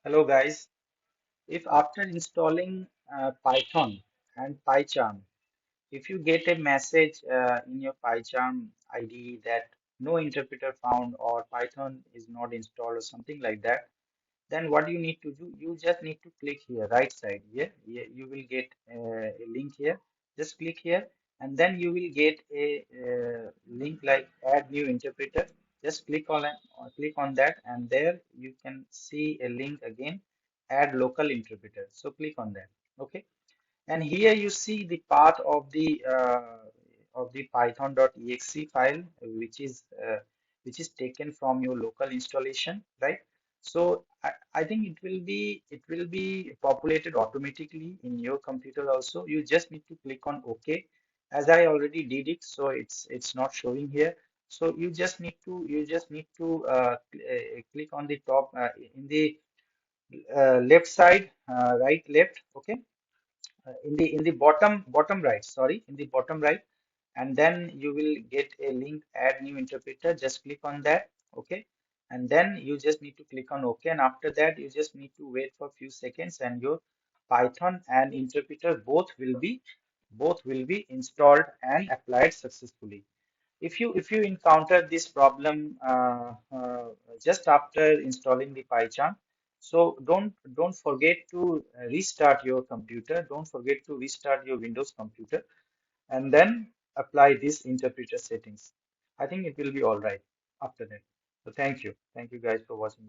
Hello guys. If after installing Python and Pycharm, if you get a message in your Pycharm IDE that no interpreter found or Python is not installed or something like that, then what you need to do, you just need to click here, right side here. You will get a link here. Just click here, and then you will get a link like add new interpreter. Just click on that, and there you can see a link again, add local interpreter. So click on that. Okay. And here you see the path of the python.exe file, which is taken from your local installation, right? So I think it will be populated automatically in your computer also. You just need to click on OK, as I already did it, so it's not showing here. So you just need to click on the top in the left side, right left, okay, in the bottom right, sorry, in the bottom right, and then you will get a link add new interpreter. Just click on that, okay, and then you just need to click on OK, and after that you just need to wait for a few seconds, and your Python and interpreter both will be installed and applied successfully. If you encounter this problem just after installing the PyCharm, so don't forget to restart your computer. Don't forget to restart your Windows computer and then apply this interpreter settings. I think it will be all right after that. So thank you guys for watching.